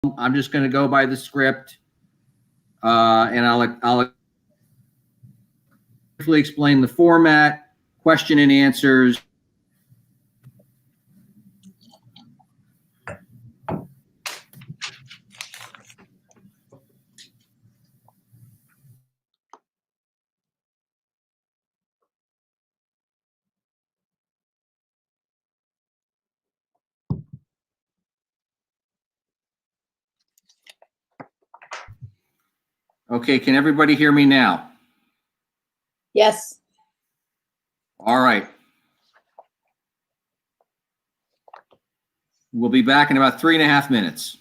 I'm just going to go by the script, and I'll briefly explain the format, question and answers. Okay, can everybody hear me now? Yes. All right. We'll be back in about 3.5 minutes.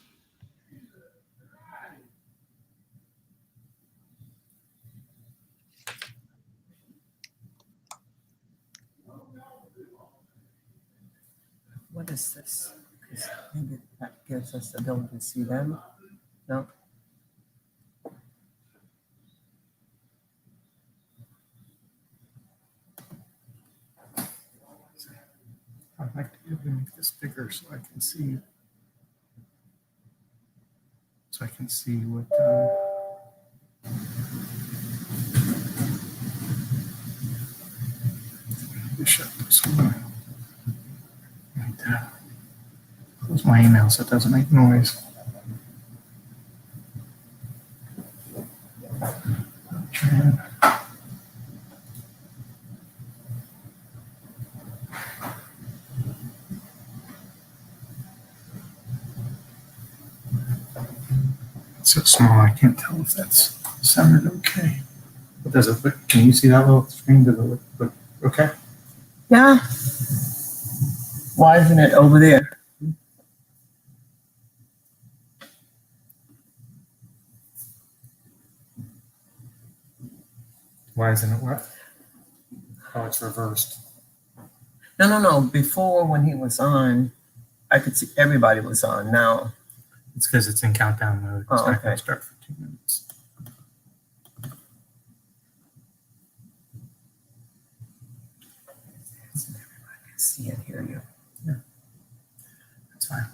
What is this? Maybe that gives us the ability to see them. No. I'd like to be able to make this bigger so I can see. What. Shut this one. And close my email so it doesn't make noise. It's so small I can't tell if that's sounded okay. But does it look? Can you see that little screen? Does it look okay? Yeah. Why isn't it over there? Why isn't it what? Oh, it's reversed. No. Before, when he was on, I could see everybody was on. Now It's because it's in countdown mode. It's not going to start for 2 minutes. everybody can see and hear you. Yeah, that's fine.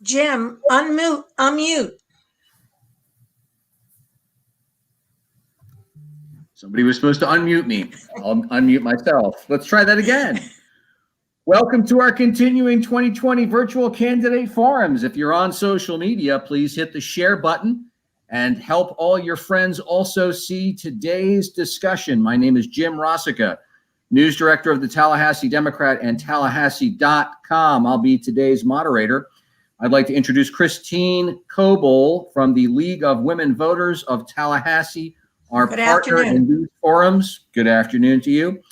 Jim, unmute. Somebody was supposed to unmute me. I'll unmute myself. Let's try that again. Welcome to our continuing 2020 virtual candidate forums. If you're on social media, please hit the share button and help all your friends also see today's discussion. My name is Jim Rossica, news director of the Tallahassee Democrat and Tallahassee.com. I'll be today's moderator. I'd like to introduce Christine Coble from the League of Women Voters of Tallahassee, our Good partner afternoon. in these forums. Good afternoon to you.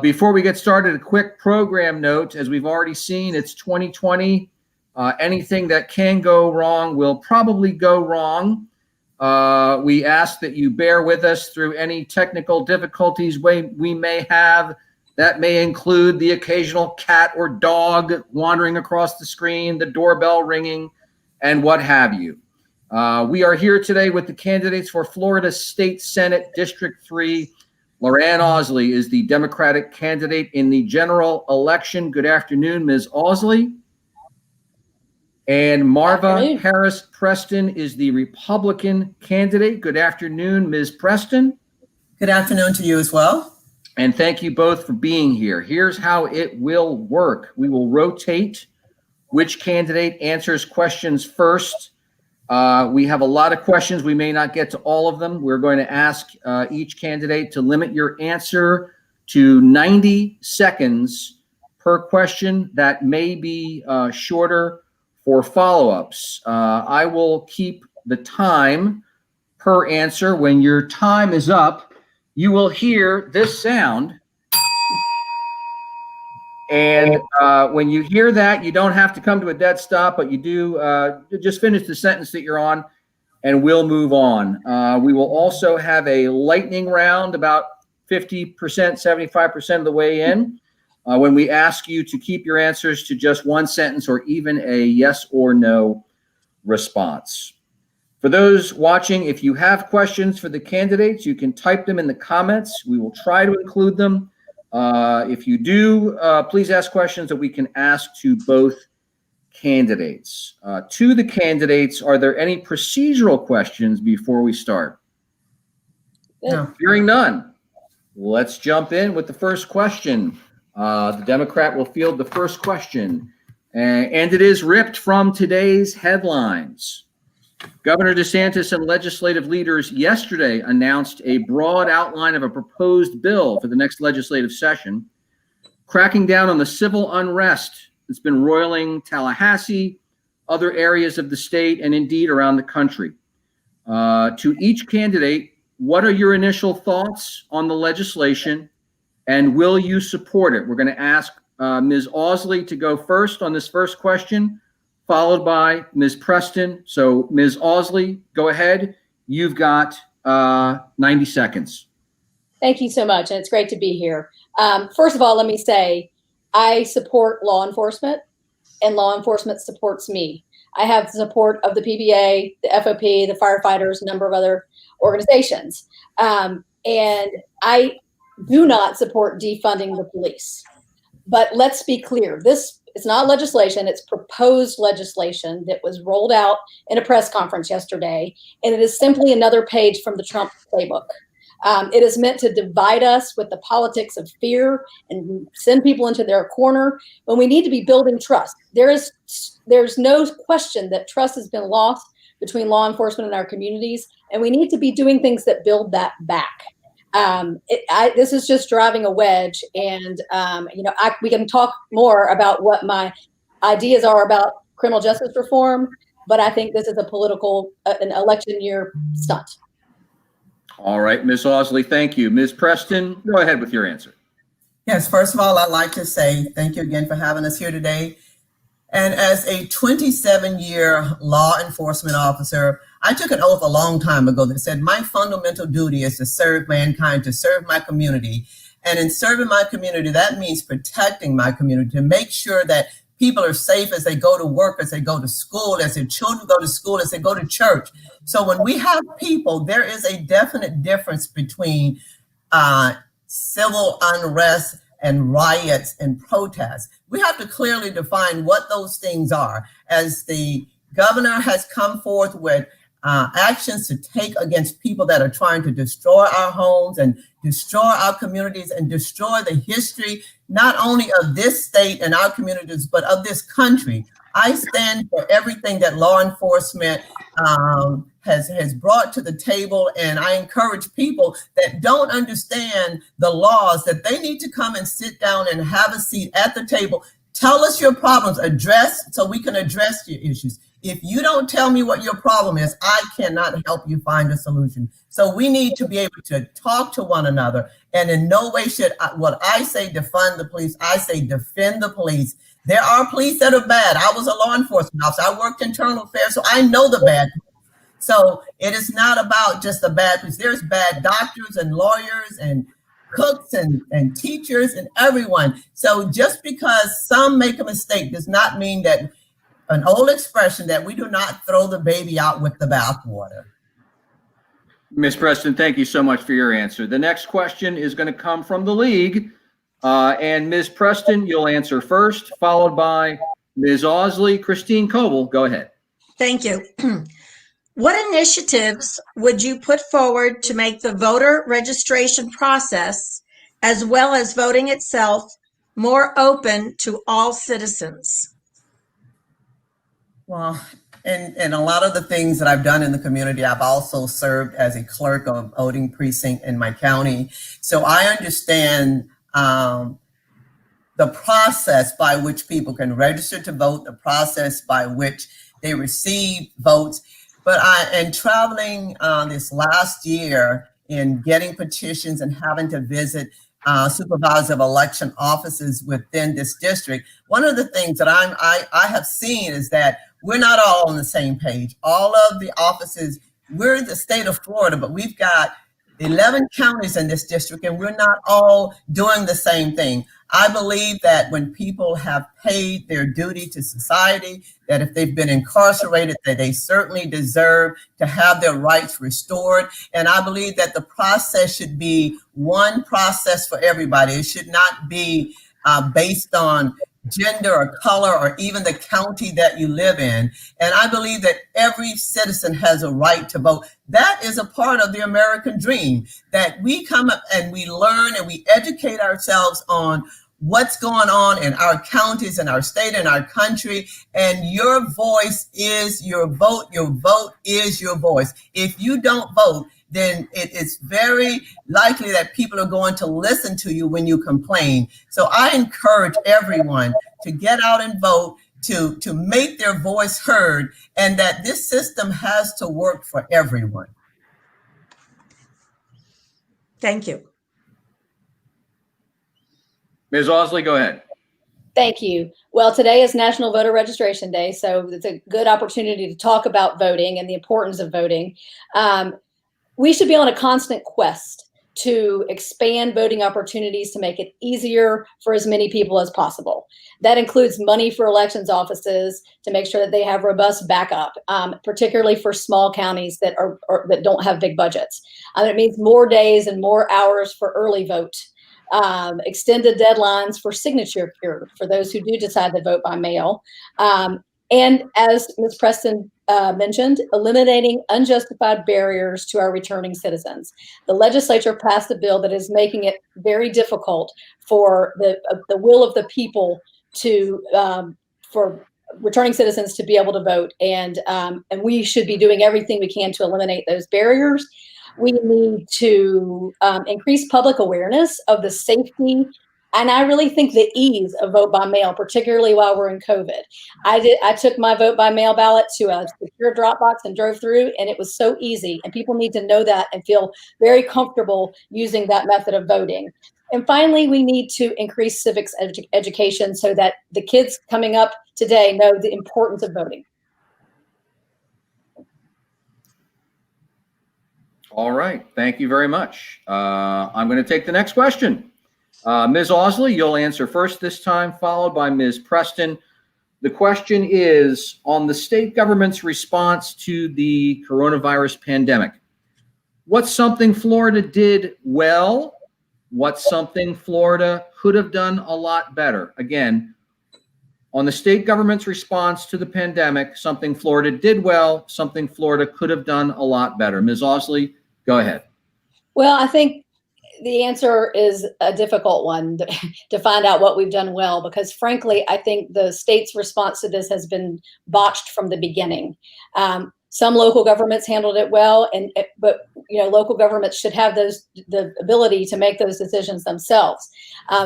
Before we get started, a quick program note. As we've already seen, it's 2020. Anything that can go wrong will probably go wrong. We ask that you bear with us through any technical difficulties we may have. That may include the occasional cat or dog wandering across the screen, the doorbell ringing, and what have you. We are here today with the candidates for Florida State Senate District 3. Loranne Ausley is the Democratic candidate in the general election. Good afternoon, Ms. Ausley. And Marva Harris Preston is the Republican candidate. Good afternoon, Ms. Preston. Good afternoon to you as well. And thank you both for being here. Here's how it will work. We will rotate which candidate answers questions first. We have a lot of questions. We may not get to all of them. We're going to ask each candidate to limit your answer to 90 seconds per question. That may be shorter for follow-ups. I will keep the time per answer. When your time is up, you will hear this sound. And when you hear that, you don't have to come to a dead stop, but you do just finish the sentence that you're on, and we'll move on. We will also have a lightning round about 50%, 75% of the way in, when we ask you to keep your answers to just one sentence or even a yes or no response. For those watching, if you have questions for the candidates, you can type them in the comments. We will try to include them. If you do, please ask questions that we can ask to both candidates. To the candidates, are there any procedural questions before we start? No. Hearing none, let's jump in with the first question. The Democrat will field the first question, and it is ripped from today's headlines. Governor DeSantis and legislative leaders yesterday announced a broad outline of a proposed bill for the next legislative session, cracking down on the civil unrest that's been roiling Tallahassee, other areas of the state, and indeed around the country. To each candidate, what are your initial thoughts on the legislation, and will you support it? We're going to ask Ms. Ausley to go first on this first question, followed by Ms. Preston. So Ms. Ausley, go ahead. You've got 90 seconds. Thank you so much, and it's great to be here. First of all, let me say I support law enforcement, and law enforcement supports me. I have the support of the PBA, the FOP, the firefighters, a number of other organizations. And I do not support defunding the police. But let's be clear, it's not legislation, it's proposed legislation that was rolled out in a press conference yesterday, and it is simply another page from the Trump playbook. It is meant to divide us with the politics of fear and send people into their corner when we need to be building trust. There's no question that trust has been lost between law enforcement and our communities, and we need to be doing things that build that back. This is just driving a wedge, and we can talk more about what my ideas are about criminal justice reform, but I think this is a political, an election year stunt. All right, Ms. Ausley, thank you. Ms. Preston, go ahead with your answer. Yes, first of all, I'd like to say thank you again for having us here today. And as a 27-year law enforcement officer, I took an oath a long time ago that said my fundamental duty is to serve mankind, to serve my community. And in serving my community, that means protecting my community, to make sure that people are safe as they go to work, as they go to school, as their children go to school, as they go to church. So when we have people, there is a definite difference between civil unrest and riots and protests. We have to clearly define what those things are. As the governor has come forth with actions to take against people that are trying to destroy our homes and destroy our communities and destroy the history, not only of this state and our communities, but of this country. I stand for everything that law enforcement has brought to the table, and I encourage people that don't understand the laws that they need to come and sit down and have a seat at the table. Tell us your problems, so we can address your issues. If you don't tell me what your problem is, I cannot help you find a solution. So we need to be able to talk to one another. And in no way should what I say defund the police. I say defend the police. There are police that are bad. I was a law enforcement officer. I worked internal affairs, so I know the bad. So it is not about just the bad police. There's bad doctors and lawyers and cooks and teachers and everyone. So just because some make a mistake does not mean that an old expression that we do not throw the baby out with the bathwater. Ms. Preston, thank you so much for your answer. The next question is going to come from the league. And Ms. Preston, you'll answer first, followed by Ms. Ausley. Christine Coble, go ahead. Thank you. What initiatives would you put forward to make the voter registration process, as well as voting itself, more open to all citizens? Well, and a lot of the things that I've done in the community, I've also served as a clerk of a voting precinct in my county. So I understand the process by which people can register to vote, the process by which they receive votes. But in traveling this last year in getting petitions and having to visit supervisor of election offices within this district, one of the things that I have seen is that we're not all on the same page. All of the offices, we're in the state of Florida, but we've got 11 counties in this district, and we're not all doing the same thing. I believe that when people have paid their duty to society, that if they've been incarcerated, that they certainly deserve to have their rights restored. And I believe that the process should be one process for everybody. It should not be based on gender or color or even the county that you live in. And I believe that every citizen has a right to vote. That is a part of the American dream, that we come up and we learn and we educate ourselves on what's going on in our counties, in our state, in our country. And your voice is your vote. Your vote is your voice. If you don't vote, then it is very likely that people are going to listen to you when you complain. So I encourage everyone to get out and vote, to make their voice heard, and that this system has to work for everyone. Thank you. Ms. Ausley, go ahead. Thank you. Well, today is National Voter Registration Day, so it's a good opportunity to talk about voting and the importance of voting. We should be on a constant quest to expand voting opportunities to make it easier for as many people as possible. That includes money for elections offices to make sure that they have robust backup, particularly for small counties that that don't have big budgets. It means more days and more hours for early vote, extended deadlines for signature for those who do decide to vote by mail. And as Ms. Preston mentioned, eliminating unjustified barriers to our returning citizens. The legislature passed a bill that is making it very difficult for the will of the people to for returning citizens to be able to vote, and we should be doing everything we can to eliminate those barriers. We need to increase public awareness of the safety, and I really think the ease of vote by mail, particularly while we're in COVID. I took my vote by mail ballot to a secure drop box and drove through, and it was so easy. And people need to know that and feel very comfortable using that method of voting. And finally, we need to increase civics education so that the kids coming up today know the importance of voting. All right. Thank you very much. I'm going to take the next question. Ms. Ausley, you'll answer first this time, followed by Ms. Preston. The question is on the state government's response to the coronavirus pandemic. What's something Florida did well? What's something Florida could have done a lot better? Again, on the state government's response to the pandemic, something Florida did well, something Florida could have done a lot better. Ms. Ausley, go ahead. Well, I think the answer is a difficult one to find out what we've done well, because frankly, I think the state's response to this has been botched from the beginning. Some local governments handled it well, but local governments should have the ability to make those decisions themselves.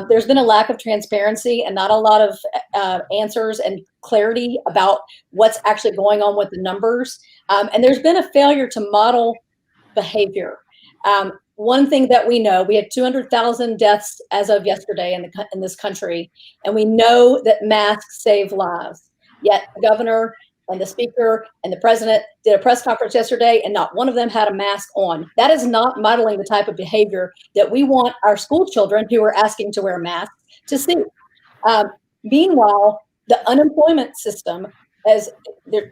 There's been a lack of transparency and not a lot of answers and clarity about what's actually going on with the numbers. And there's been a failure to model behavior. One thing that we know, we had 200,000 deaths as of yesterday in this country, and we know that masks save lives. Yet the governor and the speaker and the president did a press conference yesterday, and not one of them had a mask on. That is not modeling the type of behavior that we want our school children who are asking to wear masks to see. Meanwhile, the unemployment system, as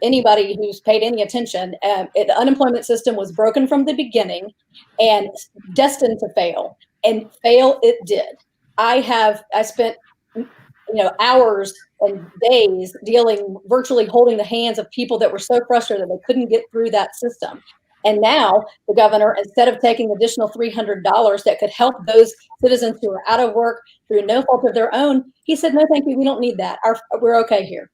anybody who's paid any attention, the unemployment system was broken from the beginning and destined to fail, and fail it did. I spent hours and days virtually holding the hands of people that were so frustrated they couldn't get through that system. And now the governor, instead of taking additional $300 that could help those citizens who are out of work through no fault of their own, he said, no, thank you, we don't need that. We're okay here.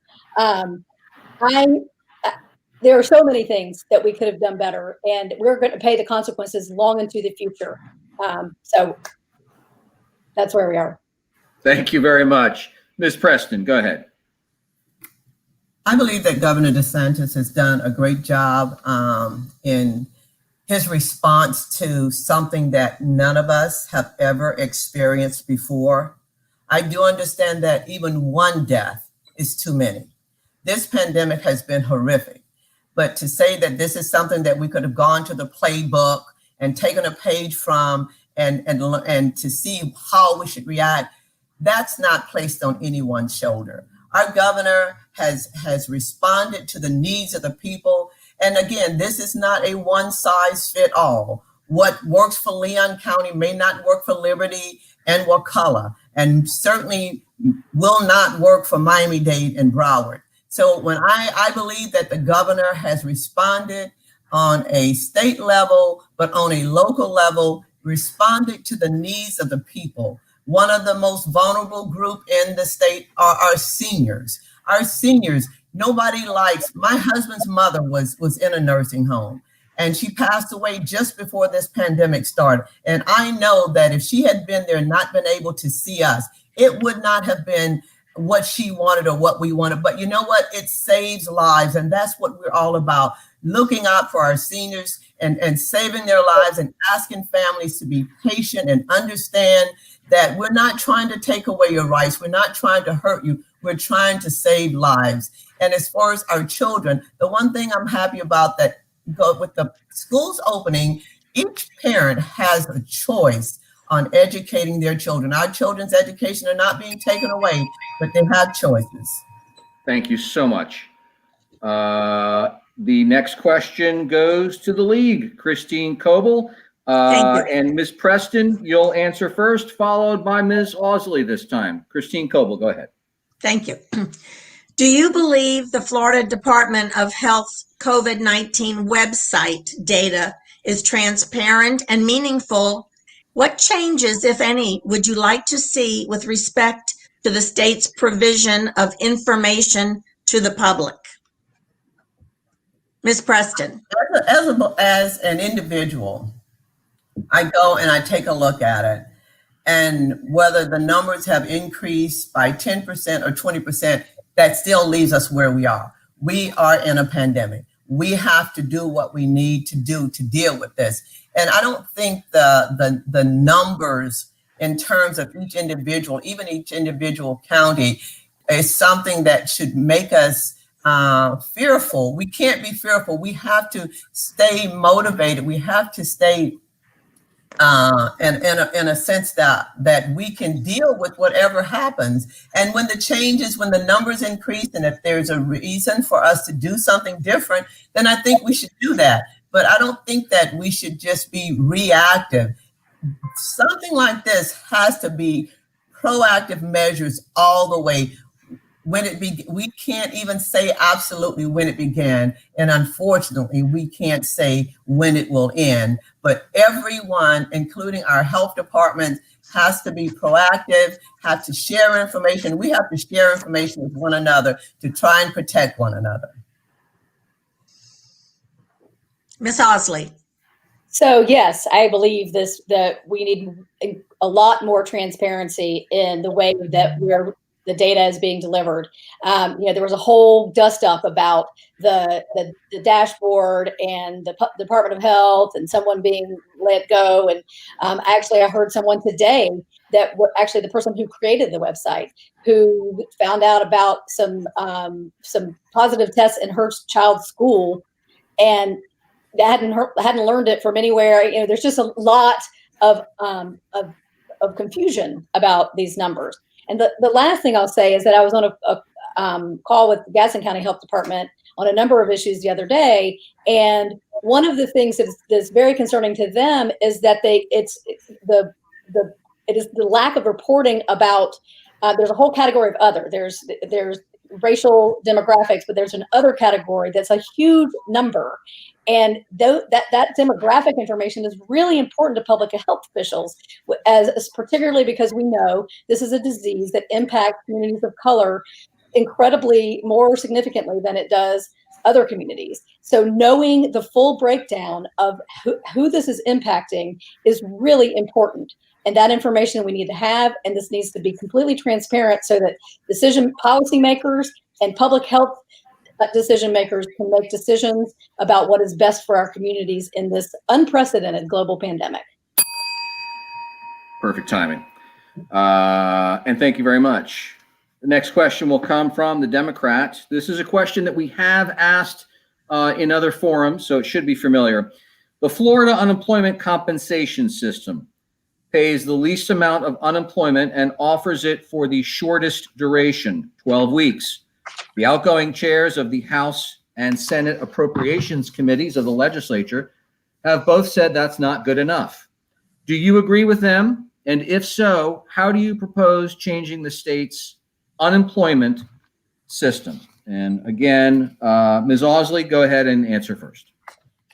There are so many things that we could have done better, and we're going to pay the consequences long into the future. So that's where we are. Thank you very much. Ms. Preston, go ahead. I believe that Governor DeSantis has done a great job in his response to something that none of us have ever experienced before. I do understand that even one death is too many. This pandemic has been horrific, but to say that this is something that we could have gone to the playbook and taken a page from and to see how we should react, that's not placed on anyone's shoulder. Our governor has responded to the needs of the people. And again, this is not a one size fit all. What works for Leon County may not work for Liberty and Wakulla, and certainly will not work for Miami-Dade and Broward. So when I believe that the governor has responded on a state level, but on a local level, responded to the needs of the people. One of the most vulnerable group in the state are our seniors. Our seniors, nobody likes. My husband's mother was in a nursing home, and she passed away just before this pandemic started. And I know that if she had been there and not been able to see us, it would not have been what she wanted or what we wanted. But you know what? It saves lives. And that's what we're all about, looking out for our seniors and saving their lives and asking families to be patient and understand that we're not trying to take away your rights. We're not trying to hurt you. We're trying to save lives. And as far as our children, the one thing I'm happy about that with the schools opening, each parent has a choice on educating their children. Our children's education are not being taken away, but they have choices. Thank you so much. The next question goes to the league, Christine Coble. Thank you. And Ms. Preston, you'll answer first, followed by Ms. Ausley this time. Christine Coble, go ahead. Thank you. Do you believe the Florida Department of Health's COVID-19 website data is transparent and meaningful? What changes, if any, would you like to see with respect to the state's provision of information to the public? Ms. Preston. As an individual, I go and I take a look at it, and whether the numbers have increased by 10% or 20%, that still leaves us where we are. We are in a pandemic. We have to do what we need to do to deal with this. And I don't think the numbers in terms of each individual, even each individual county, is something that should make us fearful. We can't be fearful. We have to stay motivated. We have to stay in a sense that we can deal with whatever happens. And when the numbers increase, and if there's a reason for us to do something different, then I think we should do that. But I don't think that we should just be reactive. Something like this has to be proactive measures all the way. we can't even say absolutely when it began, and unfortunately we can't say when it will end. But everyone, including our health department, has to be proactive, have to share information. We have to share information with one another to try and protect one another. Ms. Ausley. So yes, I believe that we need a lot more transparency in the way that the data is being delivered. There was a whole dust up about the dashboard and the Department of Health and someone being let go. And I heard someone today that actually the person who created the website, who found out about some positive tests in her child's school, and hadn't learned it from anywhere. There's just a lot of confusion about these numbers. And the last thing I'll say is that I was on a call with the Gadsden County Health Department on a number of issues the other day, and one of the things that's very concerning to them is that it is the lack of reporting about. There's a whole category of other. There's racial demographics, but there's an other category that's a huge number. And that demographic information is really important to public health officials, as particularly because we know this is a disease that impacts communities of color incredibly more significantly than it does other communities. So knowing the full breakdown of who this is impacting is really important. And that information we need to have, and this needs to be completely transparent so that policymakers and public health decision makers can make decisions about what is best for our communities in this unprecedented global pandemic. Perfect timing. And thank you very much. The next question will come from the Democrat. This is a question that we have asked in other forums, so it should be familiar. The Florida unemployment compensation system pays the least amount of unemployment and offers it for the shortest duration, 12 weeks. The outgoing chairs of the House and Senate Appropriations Committees of the legislature have both said that's not good enough. Do you agree with them? And if so, how do you propose changing the state's unemployment system? And again, Ms. Ausley, go ahead and answer first.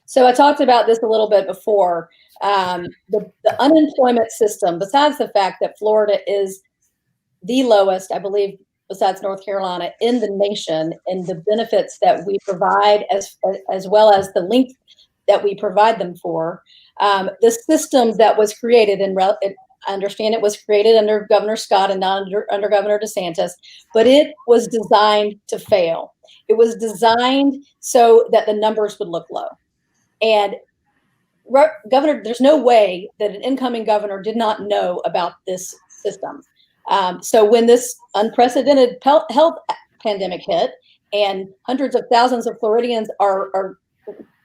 So I talked about this a little bit before. The unemployment system, besides the fact that Florida is the lowest, I believe, besides North Carolina, in the nation, and the benefits that we provide as well as the length that we provide them for, the system that was created, I understand it was created under Governor Scott and not under Governor DeSantis, but it was designed to fail. It was designed so that the numbers would look low. And Governor, there's no way that an incoming governor did not know about this system. So when this unprecedented health pandemic hit and hundreds of thousands of Floridians are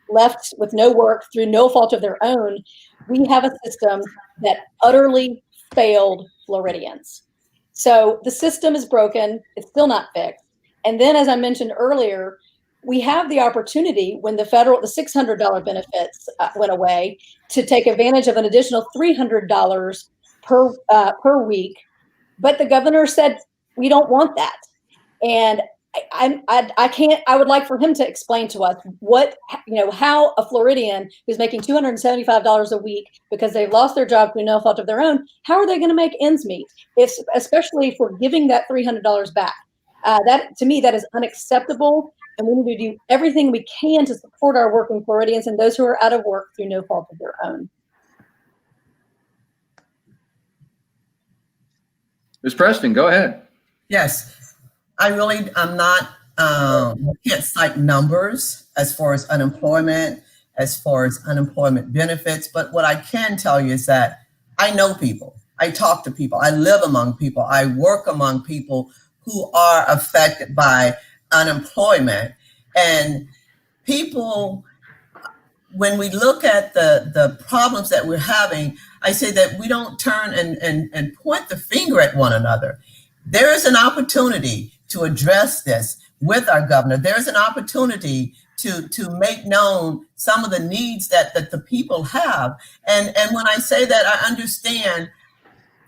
left with no work through no fault of their own, we have a system that utterly failed Floridians. So the system is broken. It's still not fixed. And then, as I mentioned earlier, we have the opportunity when the $600 benefits went away to take advantage of an additional $300 per week. But the governor said, we don't want that. And I would like for him to explain to us how a Floridian who's making $275 a week because they've lost their job through no fault of their own, how are they going to make ends meet? Especially if we're giving that $300 back. That, to me, that is unacceptable. And we need to do everything we can to support our working Floridians and those who are out of work through no fault of their own. Ms. Preston, go ahead. Yes, I'm not, can't cite numbers as far as unemployment, as far as unemployment benefits. But what I can tell you is that I know people, I talk to people, I live among people, I work among people who are affected by unemployment. And people, when we look at the problems that we're having, I say that we don't turn and point the finger at one another. There is an opportunity to address this with our governor. There's an opportunity to make known some of the needs that the people have. And when I say that, I understand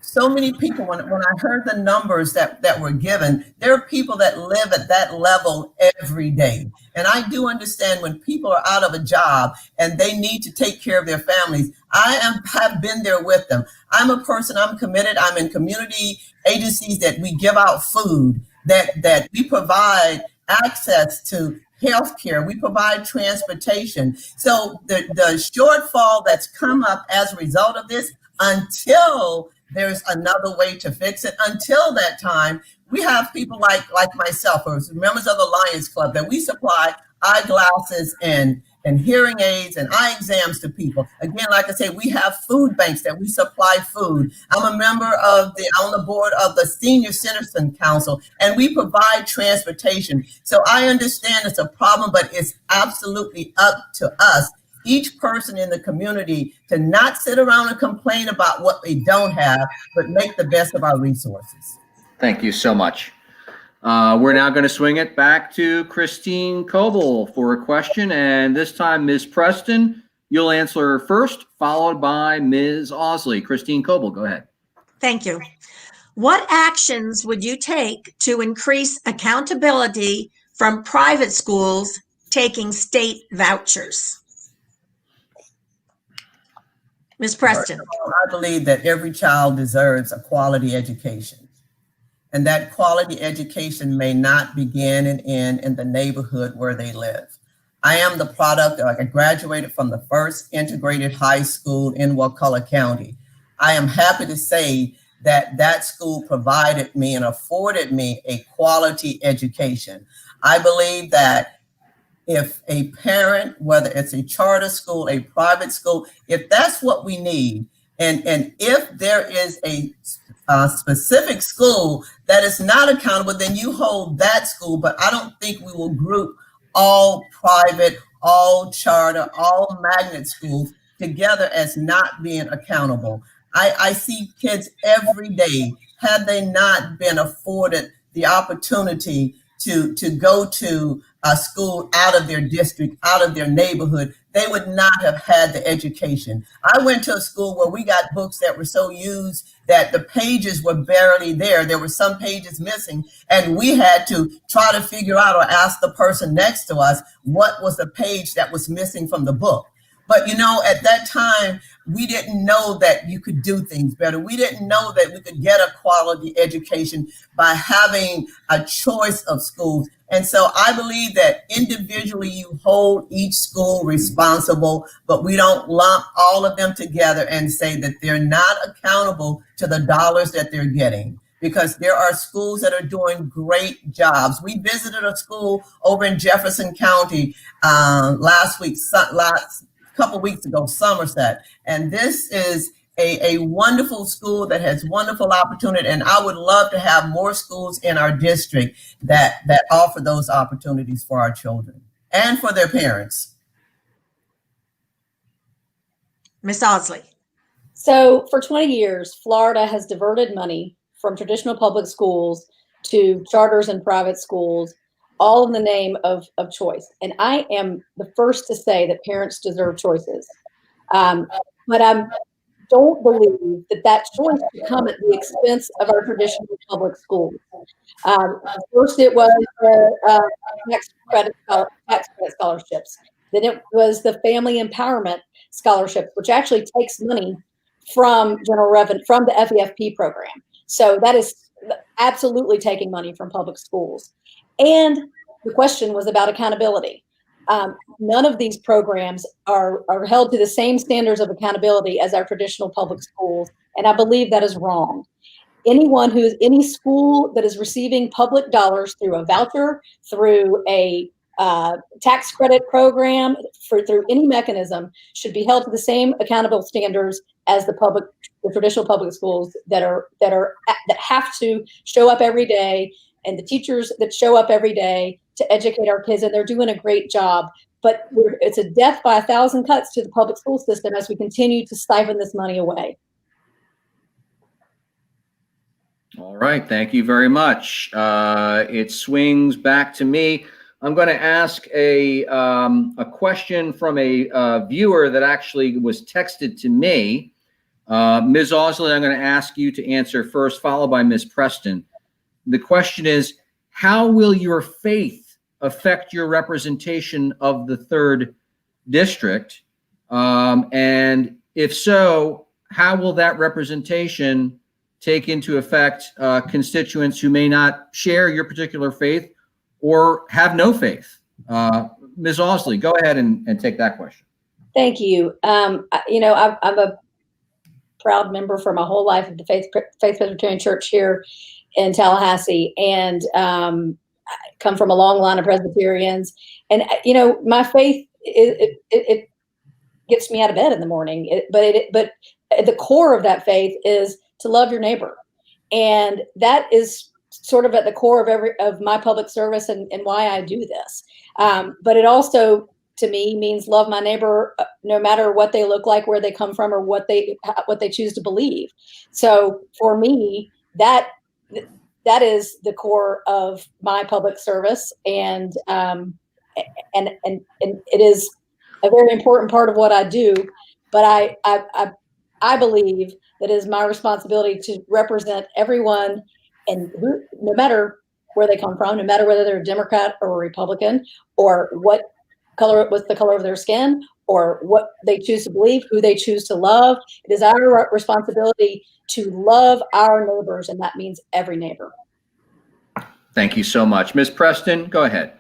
so many people, when I heard the numbers that were given, there are people that live at that level every day. And I do understand when people are out of a job and they need to take care of their families, have been there with them. I'm a person, I'm committed, I'm in community agencies that we give out food, that we provide access to healthcare, we provide transportation. So the shortfall that's come up as a result of this, until there's another way to fix it, until that time, we have people like myself, or members of the Lions Club, that we supply eyeglasses and hearing aids and eye exams to people. Again, like I say, we have food banks that we supply food. I'm a member on the board of the Senior Citizen Council, and we provide transportation. So I understand it's a problem, but it's absolutely up to us, each person in the community, to not sit around and complain about what they don't have, but make the best of our resources. Thank you so much. We're now going to swing it back to Christine Coble for a question. And this time, Ms. Preston, you'll answer first, followed by Ms. Ausley. Christine Coble, go ahead. Thank you. What actions would you take to increase accountability from private schools taking state vouchers? Ms. Preston. I believe that every child deserves a quality education, and that quality education may not begin and end in the neighborhood where they live. I am the product of, I graduated from the first integrated high school in Wakulla County. I am happy to say that that school provided me and afforded me a quality education. I believe that if a parent, whether it's a charter school, a private school, if that's what we need, and if there is a specific school that is not accountable, then you hold that school. But I don't think we will group all private, all charter, all magnet schools together as not being accountable. I see kids every day, had they not been afforded the opportunity to go to a school out of their district, out of their neighborhood, they would not have had the education. I went to a school where we got books that were so used that the pages were barely there. There were some pages missing, and we had to try to figure out or ask the person next to us what was the page that was missing from the book. But, you know, at that time, we didn't know that you could do things better. We didn't know that we could get a quality education by having a choice of schools. And so I believe that individually you hold each school responsible, but we don't lump all of them together and say that they're not accountable to the dollars that they're getting, because there are schools that are doing great jobs. We visited a school over in Jefferson County last couple weeks ago, Somerset. And this is a wonderful school that has wonderful opportunity. And I would love to have more schools in our district that offer those opportunities for our children and for their parents. Ms. Ausley. So for 20 years, Florida has diverted money from traditional public schools to charters and private schools, all in the name of choice. And I am the first to say that parents deserve choices. But I don't believe that choice should come at the expense of our traditional public schools. First, it was the tax credit scholarships. Then it was the family empowerment scholarships, which actually takes money from general revenue, from the FEFP program. So that is absolutely taking money from public schools. And the question was about accountability. None of these programs are held to the same standards of accountability as our traditional public schools, and I believe that is wrong. Any school that is receiving public dollars through a voucher, through a tax credit program, through any mechanism, should be held to the same accountable standards as the traditional public schools that have to show up every day, and the teachers that show up every day to educate our kids, and they're doing a great job. But it's a death by 1,000 cuts to the public school system as we continue to siphon this money away. All right, thank you very much. It swings back to me. I'm going to ask a question from a viewer that actually was texted to me. Ms. Ausley, I'm going to ask you to answer first, followed by Ms. Preston. The question is, how will your faith affect your representation of the 3rd district? And if so, how will that representation take into effect constituents who may not share your particular faith or have no faith? Ms. Ausley, go ahead and take that question. Thank you. I'm a proud member for my whole life of the Faith Presbyterian Church here in Tallahassee, and I come from a long line of Presbyterians. And my faith it gets me out of bed in the morning. But at the core of that faith is to love your neighbor, and that is sort of at the core of my public service and why I do this. But it also, to me, means love my neighbor no matter what they look like, where they come from, or what they choose to believe. So for me, that is the core of my public service, and it is a very important part of what I do. But I believe that it is my responsibility to represent everyone, and no matter where they come from, no matter whether they're a Democrat or a Republican, or what's the color of their skin, or what they choose to believe, who they choose to love. It is our responsibility to love our neighbors, and that means every neighbor. Thank you so much. Ms. Preston, go ahead.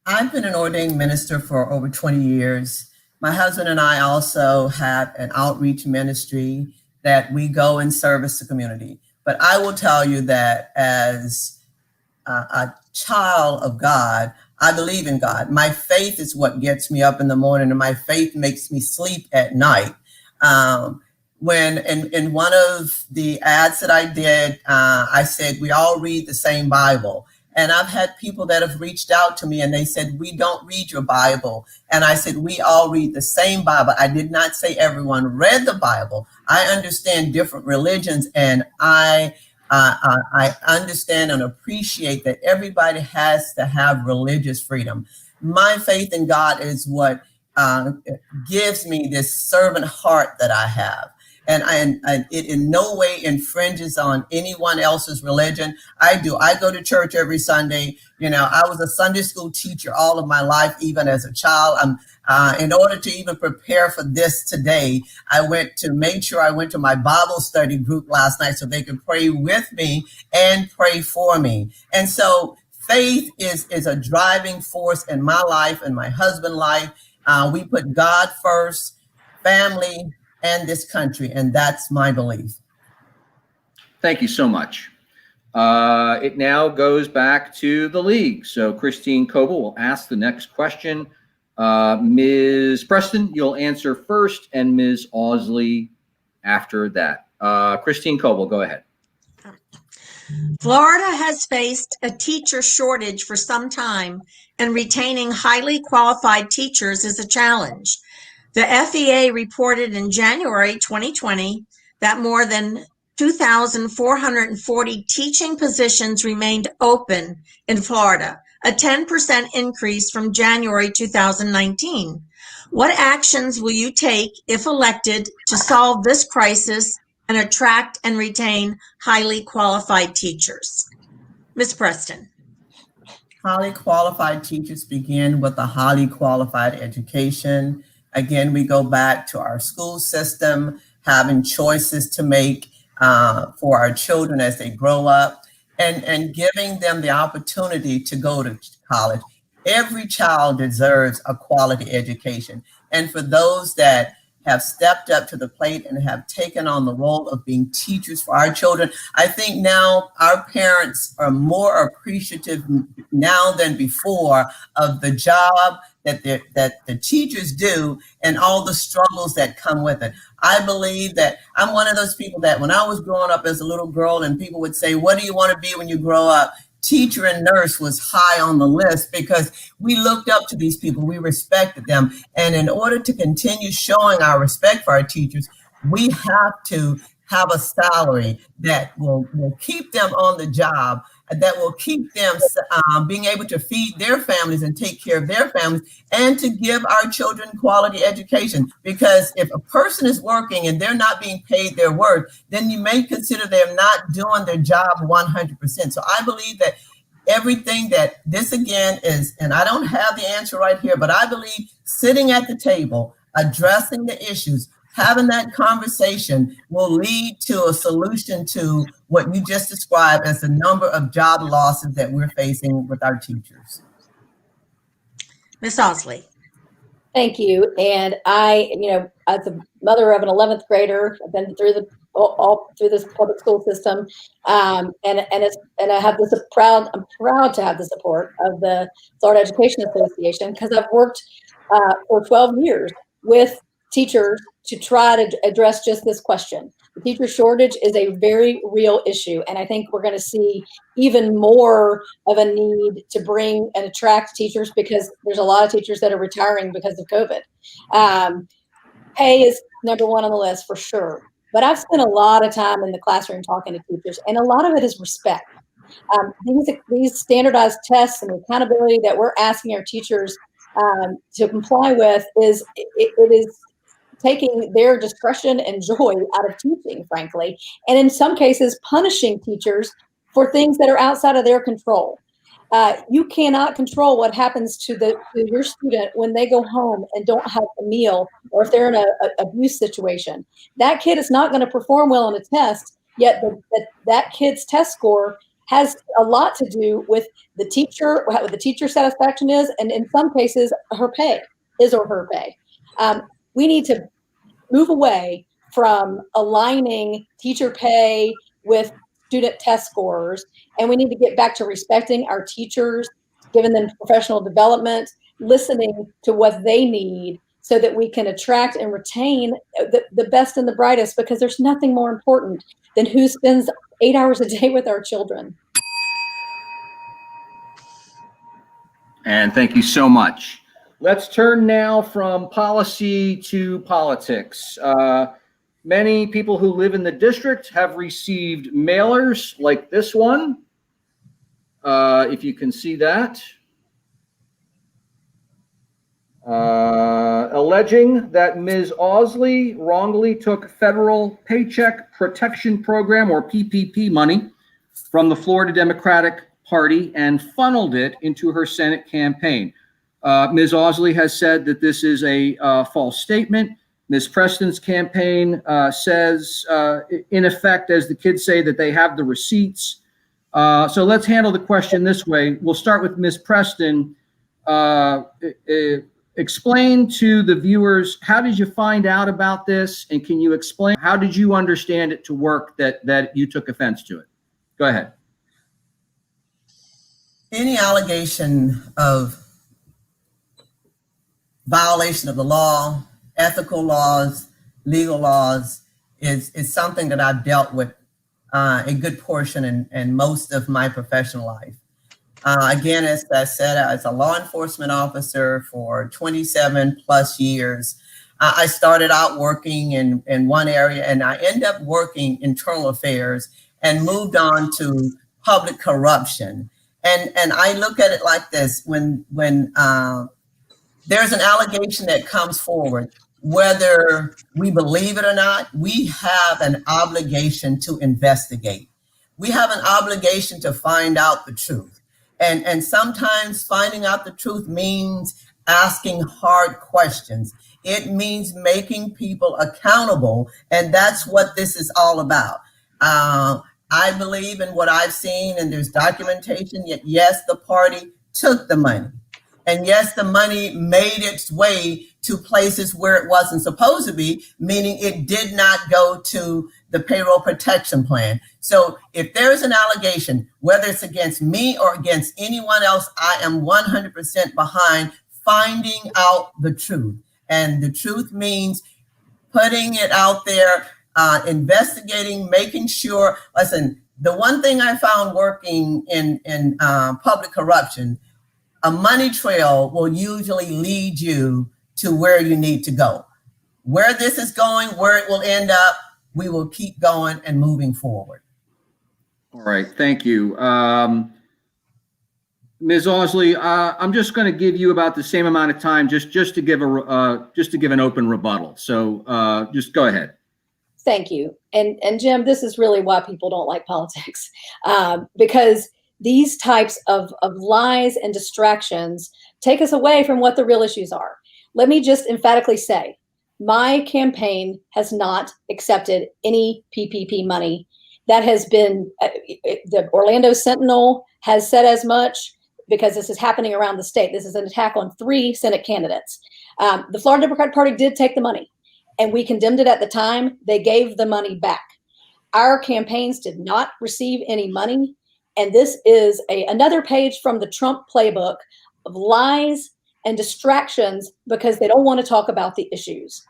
I've been an ordained minister for over 20 years. My husband and I also have an outreach ministry that we go and service the community. But I will tell you that as a child of God, I believe in God. My faith is what gets me up in the morning, and my faith makes me sleep at night. When in one of the ads that I did, I said, we all read the same Bible. And I've had people that have reached out to me and they said, we don't read your Bible. And I said, we all read the same Bible. I did not say everyone read the Bible. I understand different religions, and I understand and appreciate that everybody has to have religious freedom. My faith in God is what gives me this servant heart that I have. And it in no way infringes on anyone else's religion. I go to church every Sunday. I was a Sunday school teacher all of my life, even as a child. In order to even prepare for this today, I made sure I went to my Bible study group last night so they could pray with me and pray for me. And so faith is a driving force in my life and my husband's life. We put God first, family, and this country, and that's my belief. Thank you so much. It now goes back to the league. So Christine Coble will ask the next question. Ms. Preston, you'll answer first, and Ms. Ausley after that. Christine Coble, go ahead. Florida has faced a teacher shortage for some time, and retaining highly qualified teachers is a challenge. The FEA reported in January 2020 that more than 2,440 teaching positions remained open in Florida, a 10% increase from January 2019. What actions will you take, if elected, to solve this crisis and attract and retain highly qualified teachers? Ms. Preston. Highly qualified teachers begin with a highly qualified education. Again, we go back to our school system, having choices to make for our children as they grow up, and giving them the opportunity to go to college. Every child deserves a quality education. And for those that have stepped up to the plate and have taken on the role of being teachers for our children, I think now our parents are more appreciative now than before of the job that the teachers do and all the struggles that come with it. I believe that I'm one of those people that when I was growing up as a little girl and people would say, what do you want to be when you grow up? Teacher and nurse was high on the list because we looked up to these people. We respected them. And in order to continue showing our respect for our teachers, we have to have a salary that will keep them on the job that will keep them being able to feed their families and take care of their families, and to give our children quality education. Because if a person is working and they're not being paid their worth, then you may consider them not doing their job 100%. So I believe that everything that this again is, and I don't have the answer right here, but I believe sitting at the table, addressing the issues, having that conversation will lead to a solution to what you just described as the number of job losses that we're facing with our teachers. Ms. Ausley. Thank you. And I, as a mother of an 11th grader, I've been through all through this public school system, and I have this I'm proud to have the support of the Florida Education Association, because I've worked for 12 years with teachers to try to address just this question. The teacher shortage is a very real issue, and I think we're going to see even more of a need to bring and attract teachers, because there's a lot of teachers that are retiring because of COVID. Pay is number one on the list for sure, but I've spent a lot of time in the classroom talking to teachers, and a lot of it is respect. These standardized tests and accountability that we're asking our teachers to comply with it is taking their discretion and joy out of teaching, frankly, and in some cases punishing teachers for things that are outside of their control. You cannot control what happens to your student when they go home and don't have a meal, or if they're in an abuse situation. That kid is not going to perform well on a test, yet that kid's test score has a lot to do with the teacher, what the teacher satisfaction is, and in some cases, her pay, his or her pay. We need to move away from aligning teacher pay with student test scores, and we need to get back to respecting our teachers, giving them professional development, listening to what they need, so that we can attract and retain the best and the brightest, because there's nothing more important than who spends 8 hours a day with our children. And thank you so much. Let's turn now from policy to politics. Many people who live in the district have received mailers like this one, if you can see that, alleging that Ms. Ausley wrongly took federal Paycheck Protection Program, or PPP, money from the Florida Democratic Party and funneled it into her Senate campaign. Ms. Ausley has said that this is a false statement. Ms. Preston's campaign says, in effect, as the kids say, that they have the receipts. So let's handle the question this way. We'll start with Ms. Preston. Explain to the viewers, how did you find out about this? And can you explain, how did you understand it to work that you took offense to it? Go ahead. Any allegation of violation of the law, ethical laws, legal laws is something that I've dealt with a good portion and most of my professional life. Again, as I said, as a law enforcement officer for 27 plus years, I started out working in one area, and I ended up working internal affairs and moved on to public corruption. And I look at it like this: when there's an allegation that comes forward, whether we believe it or not, we have an obligation to investigate. We have an obligation to find out the truth. And sometimes finding out the truth means asking hard questions. It means making people accountable. And that's what this is all about. I believe in what I've seen, and there's documentation, yet yes, the party took the money. And yes, the money made its way to places where it wasn't supposed to be, meaning it did not go to the payroll protection plan. So if there's an allegation, whether it's against me or against anyone else, I am 100% behind finding out the truth. And the truth means putting it out there, investigating, making sure. Listen, the one thing I found working in public corruption, a money trail will usually lead you to where you need to go. Where this is going, where it will end up, we will keep going and moving forward. All right, thank you. Ms. Ausley, I'm just going to give you about the same amount of time just to give an open rebuttal. So just go ahead. Thank you. And Jim, this is really why people don't like politics, because these types of lies and distractions take us away from what the real issues are. Let me just emphatically say, my campaign has not accepted any PPP money. That has been, the Orlando Sentinel has said as much, because this is happening around the state. This is an attack on 3 Senate candidates. The Florida Democratic Party did take the money, and we condemned it at the time. They gave the money back. Our campaigns did not receive any money. And this is another page from the Trump playbook of lies and distractions because they don't want to talk about the issues.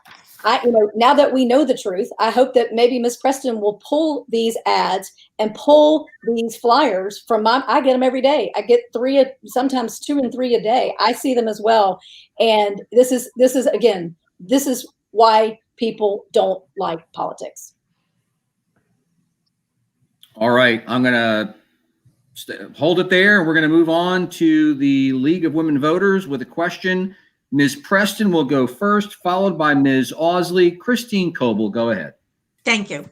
Now that we know the truth, I hope that maybe Ms. Preston will pull these ads and pull these flyers from I get them every day. I get 3, sometimes 2 and 3 a day. I see them as well. And this is why people don't like politics. All right, I'm going to hold it there. We're going to move on to the League of Women Voters with a question. Ms. Preston will go first, followed by Ms. Ausley. Christine Coble, go ahead. Thank you.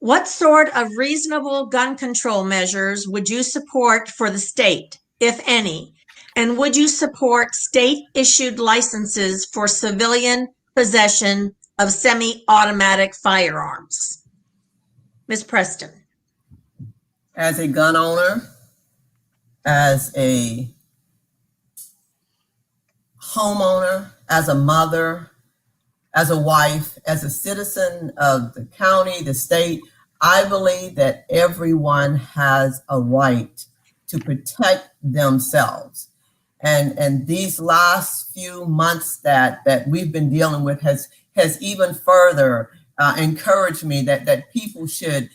What sort of reasonable gun control measures would you support for the state, if any? And would you support state-issued licenses for civilian possession of semi-automatic firearms? Ms. Preston. As a gun owner, as a homeowner, as a mother, as a wife, as a citizen of the county, the state, I believe that everyone has a right to protect themselves. And these last few months that we've been dealing with has even further encouraged me that people should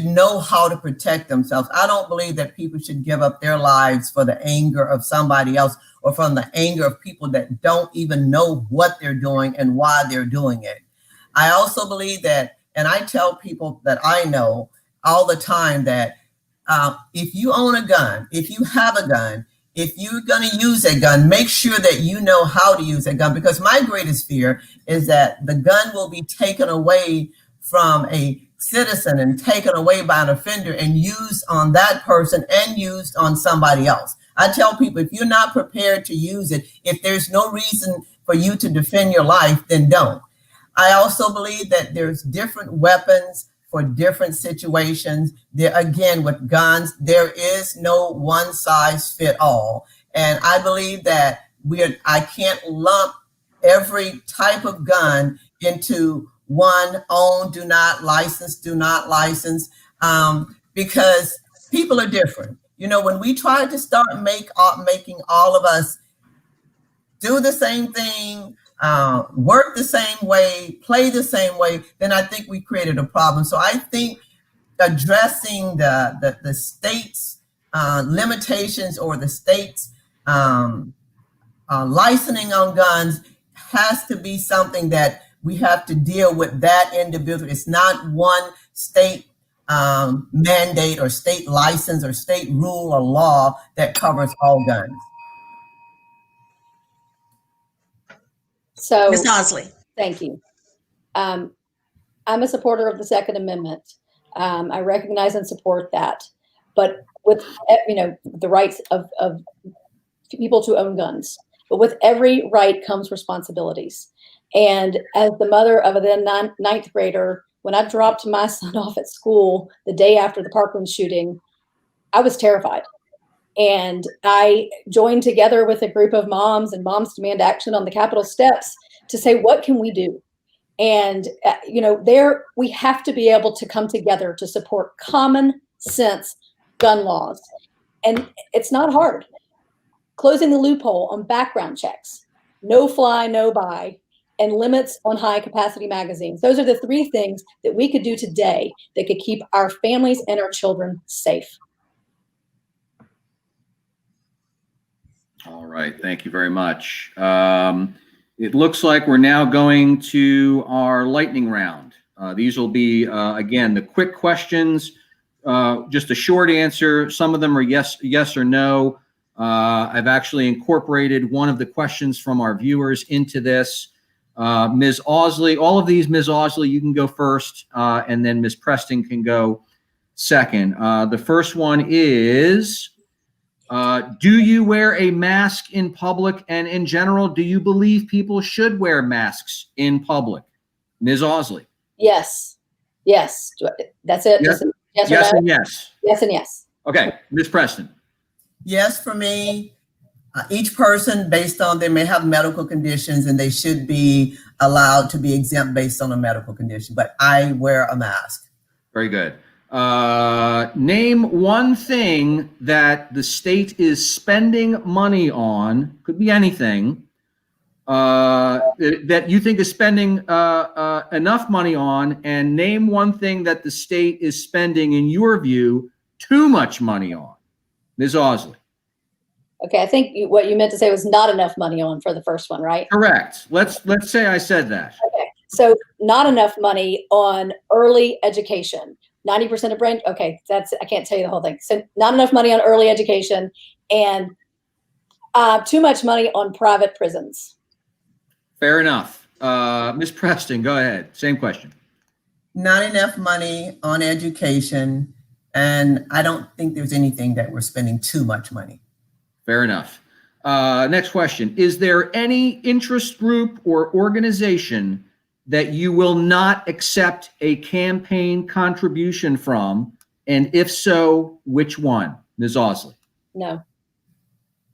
know how to protect themselves. I don't believe that people should give up their lives for the anger of somebody else or from the anger of people that don't even know what they're doing and why they're doing it. I also believe that, and I tell people that I know all the time that if you own a gun, if you have a gun, if you're going to use a gun, make sure that you know how to use a gun, because my greatest fear is that the gun will be taken away from a citizen and taken away by an offender and used on that person and used on somebody else. I tell people, if you're not prepared to use it, if there's no reason for you to defend your life, then don't. I also believe that there's different weapons for different situations. There, again, with guns, there is no one size fit all. And I believe that I can't lump every type of gun into one, own, do not license, because people are different. When we try to start making all of us do the same thing, work the same way, play the same way, then I think we created a problem. So I think addressing the state's limitations or the state's licensing on guns has to be something that we have to deal with that individual. It's not one state mandate or state license or state rule or law that covers all guns. So, Ms. Ausley. thank you. I'm a supporter of the Second Amendment. I recognize and support that, but with the rights of people to own guns. But with every right comes responsibilities. And as the mother of a then ninth grader, when I dropped my son off at school the day after the Parkland shooting, I was terrified. And I joined together with a group of moms and Moms Demand Action on the Capitol steps to say, what can we do? And, we have to be able to come together to support common sense gun laws. And it's not hard. Closing the loophole on background checks, no fly, no buy, and limits on high capacity magazines. Those are the 3 things that we could do today that could keep our families and our children safe. All right, thank you very much. It looks like we're now going to our lightning round. These will be, again, the quick questions just a short answer. Some of them are yes or no. I've actually incorporated one of the questions from our viewers into this. Ms. Ausley, all of these, Ms. Ausley, you can go first, and then Ms. Preston can go second. The first one is, do you wear a mask in public, and in general, do you believe people should wear masks in public? Ms. Ausley. Yes. Yes. That's it. Yes, Yes, yes or no? and yes. Yes and yes. Okay, Ms. Preston. Yes, for me, each person, based on, they may have medical conditions and they should be allowed to be exempt based on a medical condition, but I wear a mask. Very good. Name one thing that the state is spending money on, could be anything, that you think is spending enough money on, and name one thing that the state is spending, in your view, too much money on. Ms. Ausley. Okay, I think what you meant to say was not enough money on for the first one, right? Correct. Let's say I said that. Okay, so not enough money on early education. 90% of brain. Okay, I can't tell you the whole thing. So not enough money on early education, and too much money on private prisons. Fair enough. Ms. Preston, go ahead. Same question. Not enough money on education, and I don't think there's anything that we're spending too much money. Fair enough. Next question. Is there any interest group or organization that you will not accept a campaign contribution from? And if so, which one? Ms. Ausley. No.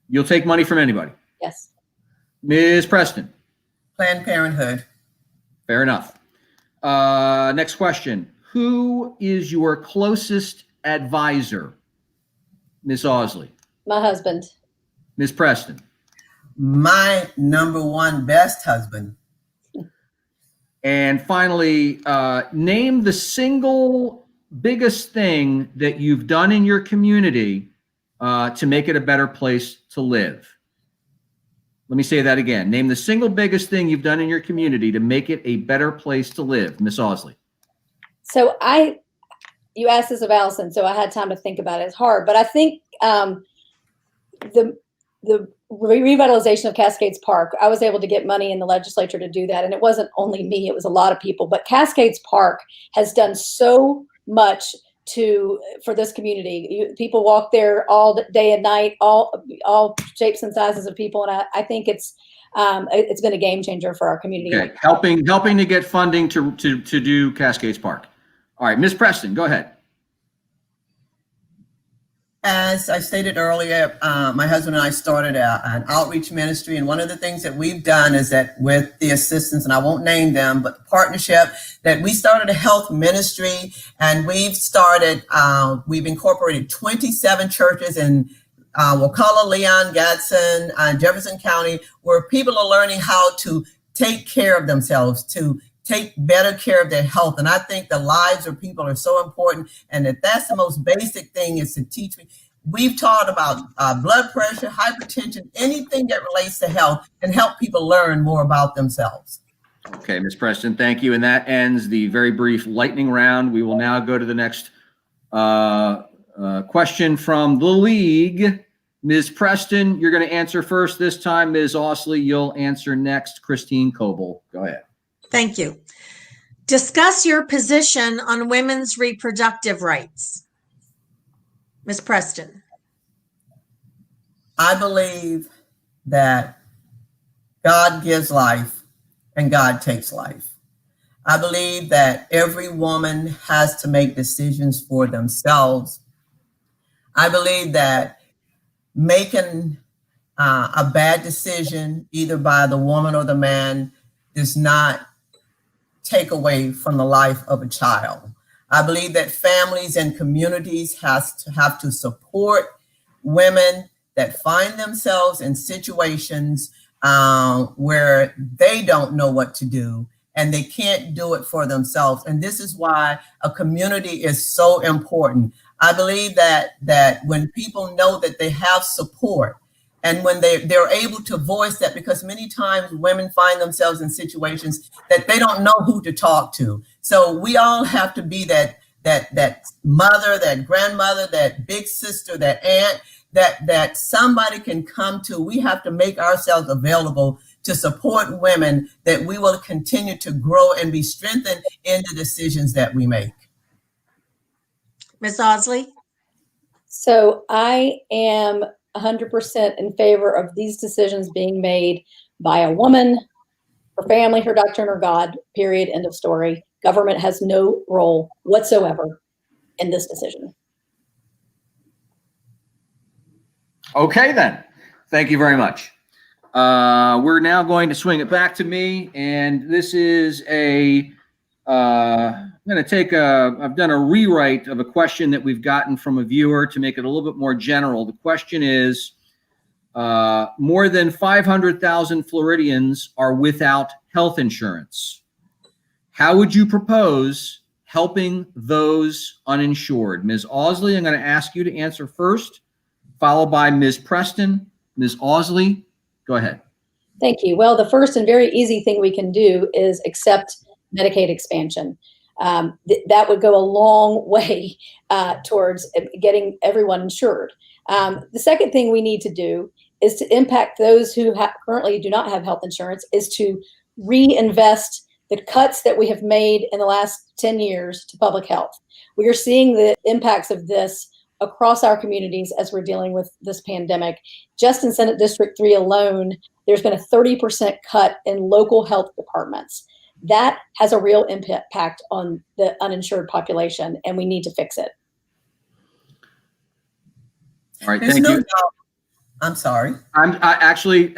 You'll take money from anybody? Yes. Ms. Preston. Planned Parenthood. Fair enough. Next question. Who is your closest advisor? Ms. Ausley. My husband. Ms. Preston. My number one best husband. And finally, name the single biggest thing that you've done in your community to make it a better place to live. Let me say that again. Name the single biggest thing you've done in your community to make it a better place to live. Ms. Ausley. So you asked this of Allison, so I had time to think about it. It's hard, but I think the revitalization of Cascades Park, I was able to get money in the legislature to do that. And it wasn't only me, it was a lot of people, but Cascades Park has done so much for this community. People walk there all day and night, all shapes and sizes of people. And I think it's been a game changer for our community. Okay, helping to get funding to do Cascades Park. All right, Ms. Preston, go ahead. As I stated earlier, my husband and I started an outreach ministry. And one of the things that we've done is that with the assistance, and I won't name them, but the partnership, that we started a health ministry, and we've incorporated 27 churches in Wakulla, Leon, Gadsden, Jefferson County, where people are learning how to take care of themselves, to take better care of their health. And I think the lives of people are so important. And that's the most basic thing, is to teach me. We've taught about blood pressure, hypertension, anything that relates to health, and help people learn more about themselves. Okay, Ms. Preston, thank you. And that ends the very brief lightning round. We will now go to the next question from the league. Ms. Preston, you're going to answer first this time. Ms. Ausley, you'll answer next. Christine Coble, go ahead. Thank you. Discuss your position on women's reproductive rights. Ms. Preston. I believe that God gives life and God takes life. I believe that every woman has to make decisions for themselves. I believe that making a bad decision, either by the woman or the man, does not take away from the life of a child. I believe that families and communities have to support women that find themselves in situations where they don't know what to do and they can't do it for themselves. And this is why a community is so important. I believe that when people know that they have support, and when they're able to voice that, because many times women find themselves in situations that they don't know who to talk to. So we all have to be that that mother, that grandmother, that big sister, that aunt, that somebody can come to. We have to make ourselves available to support women, that we will continue to grow and be strengthened in the decisions that we make. Ms. Ausley? So I am 100% in favor of these decisions being made by a woman, her family, her doctrine, or God, period, end of story. Government has no role whatsoever in this decision. Okay, then. Thank you very much. We're now going to swing it back to me, and this is I'm going to take I've done a rewrite of a question that we've gotten from a viewer to make it a little bit more general. The question is, more than 500,000 Floridians are without health insurance. How would you propose helping those uninsured? Ms. Ausley, I'm going to ask you to answer first, followed by Ms. Preston. Ms. Ausley, go ahead. Thank you. Well, the first and very easy thing we can do is accept Medicaid expansion. That would go a long way towards getting everyone insured. The second thing we need to do is to impact those who currently do not have health insurance, is to reinvest the cuts that we have made in the last 10 years to public health. We are seeing the impacts of this across our communities as we're dealing with this pandemic. Just in Senate District 3 alone, there's been a 30% cut in local health departments. That has a real impact on the uninsured population, and we need to fix it. All right, thank you. I'm sorry. Actually,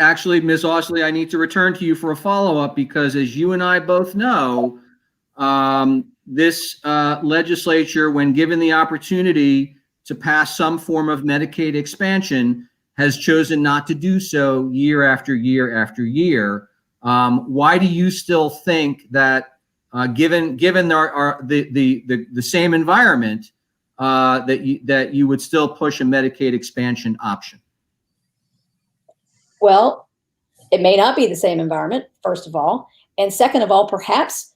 Ms. Ausley, I need to return to you for a follow-up, because as you and I both know, this legislature, when given the opportunity to pass some form of Medicaid expansion, has chosen not to do so year after year after year. Why do you still think that, given the same environment, that you would still push a Medicaid expansion option? Well, it may not be the same environment, first of all. And second of all, perhaps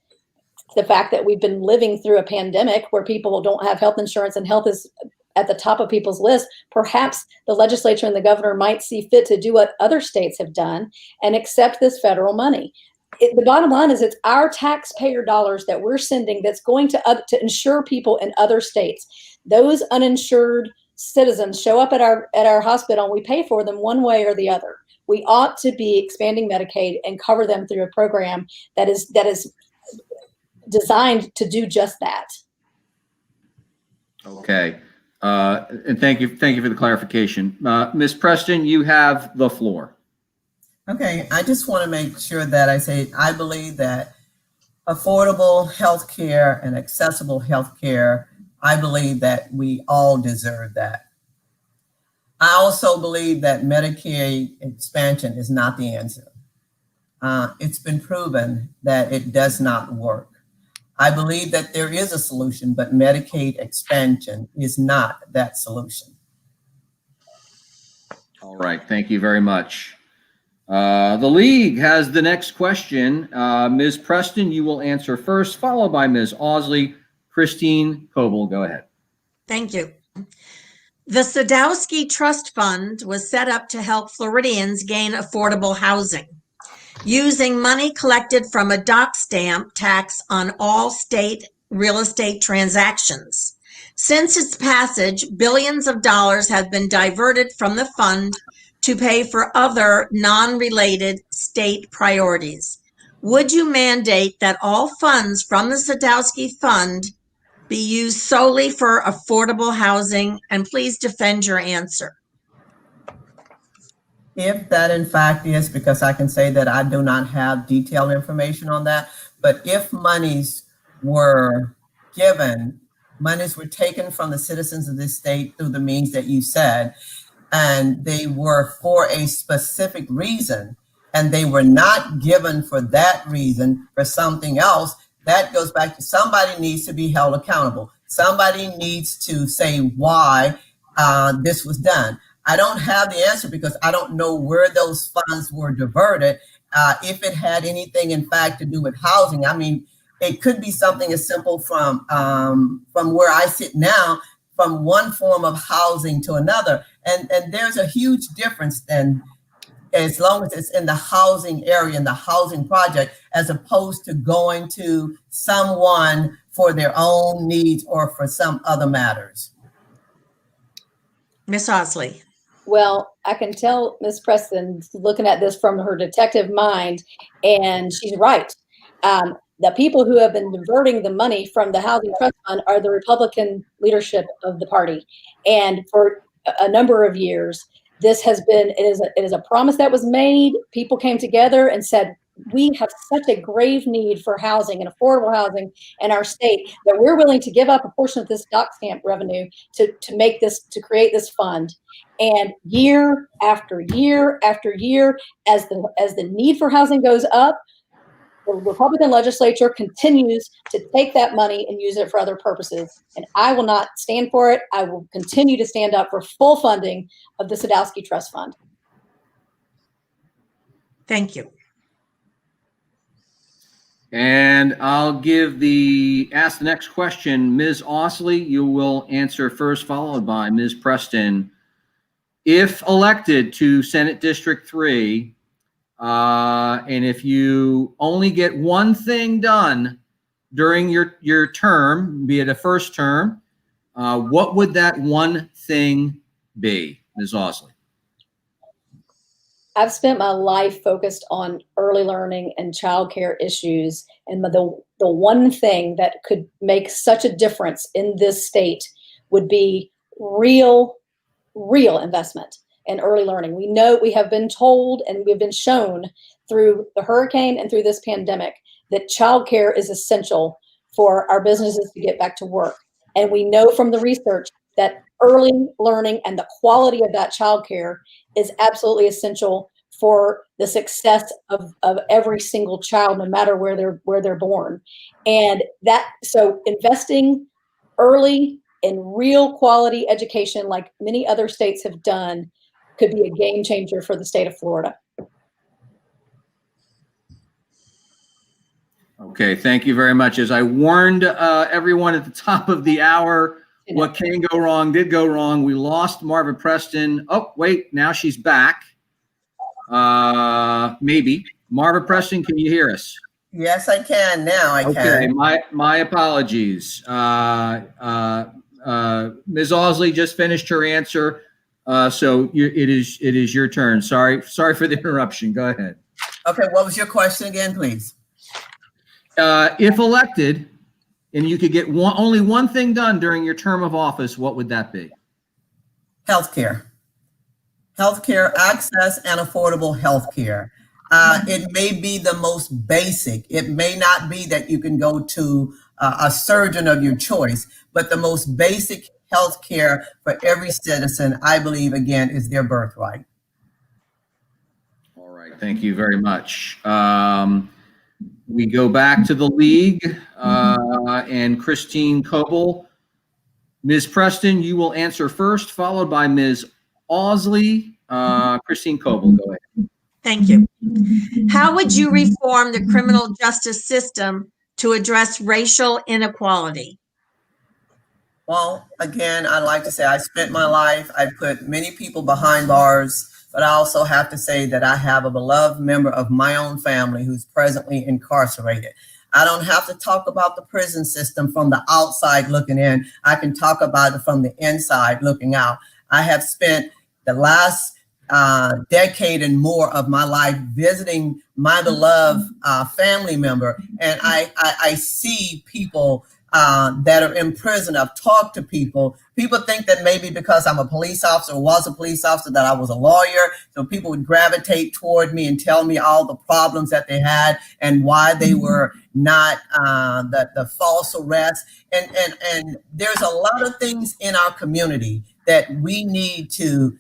the fact that we've been living through a pandemic where people don't have health insurance and health is at the top of people's list, perhaps the legislature and the governor might see fit to do what other states have done and accept this federal money. The bottom line is it's our taxpayer dollars that we're sending that's going to insure people in other states. Those uninsured citizens show up at our hospital and we pay for them one way or the other. We ought to be expanding Medicaid and cover them through a program that is designed to do just that. Okay. And thank you for the clarification. Ms. Preston, you have the floor. Okay, I just want to make sure that I say I believe that affordable health care and accessible health care, I believe that we all deserve that. I also believe that Medicaid expansion is not the answer. It's been proven that it does not work. I believe that there is a solution, but Medicaid expansion is not that solution. All right, thank you very much. The league has the next question. Ms. Preston, you will answer first, followed by Ms. Ausley. Christine Coble, go ahead. Thank you. The Sadowski Trust Fund was set up to help Floridians gain affordable housing, using money collected from a dock stamp tax on all state real estate transactions. Since its passage, billions of dollars have been diverted from the fund to pay for other non-related state priorities. Would you mandate that all funds from the Sadowski Fund be used solely for affordable housing? And please defend your answer. If that in fact is, because I can say that I do not have detailed information on that, but if monies were given, monies were taken from the citizens of this state through the means that you said, and they were for a specific reason, and they were not given for that reason for something else, that goes back to somebody needs to be held accountable. Somebody needs to say why this was done. I don't have the answer because I don't know where those funds were diverted. If it had anything, in fact, to do with housing, I mean, It could be something as simple from where I sit now, from one form of housing to another. And there's a huge difference then, as long as it's in the housing area, in the housing project, as opposed to going to someone for their own needs or for some other matters. Miss Ausley. Well, I can tell Ms. Preston looking at this from her detective mind, and she's right. The people who have been diverting the money from the Housing Trust Fund are the Republican leadership of the party. And for a number of years, this has been, it is a promise that was made. People came together and said, we have such a grave need for housing and affordable housing in our state that we're willing to give up a portion of this dock stamp revenue to make this, to create this fund. And year after year after year, as the need for housing goes up, the Republican legislature continues to take that money and use it for other purposes. And I will not stand for it. I will continue to stand up for full funding of the Sadowski Trust Fund. Thank you. And I'll ask the next question. Ms. Ausley, you will answer first, followed by Ms. Preston. If elected to Senate District 3, and if you only get one thing done during your term, be it a first term, what would that one thing be, Ms. Ausley? I've spent my life focused on early learning and childcare issues, and the one thing that could make such a difference in this state would be real investment in early learning. We know, we have been told and we've been shown through the hurricane and through this pandemic that childcare is essential for our businesses to get back to work. And we know from the research that early learning and the quality of that childcare is absolutely essential for the success of every single child, no matter where they're born. And so investing early in real quality education, like many other states have done, could be a game changer for the state of Florida. Okay, thank you very much. As I warned everyone at the top of the hour, what can go wrong did go wrong. We lost Marva Preston. Oh, wait, now she's back. Maybe. Marva Preston, can you hear us? Yes, I can now. I can. Okay, my apologies. Ms. Ausley just finished her answer, so it is your turn. Sorry for the interruption. Go ahead. Okay, what was your question again, please? If elected, and you could get only one thing done during your term of office, what would that be? Healthcare. Healthcare access and affordable healthcare. It may be the most basic. It may not be that you can go to a surgeon of your choice, but the most basic healthcare for every citizen, I believe, again, is their birthright. All right, thank you very much. We go back to the league and Christine Coble. Ms. Preston, you will answer first, followed by Ms. Ausley. Christine Coble, go ahead. Thank you. How would you reform the criminal justice system to address racial inequality? Well, again, I'd like to say I spent my life, I put many people behind bars, but I also have to say that I have a beloved member of my own family who's presently incarcerated. I don't have to talk about the prison system from the outside looking in. I can talk about it from the inside looking out. I have spent the last decade and more of my life visiting my beloved family member, and I see people that are in prison. I've talked to people. People think that maybe because I'm a police officer or was a police officer that I was a lawyer, so people would gravitate toward me and tell me all the problems that they had and why they were not the false arrest. And there's a lot of things in our community that we need to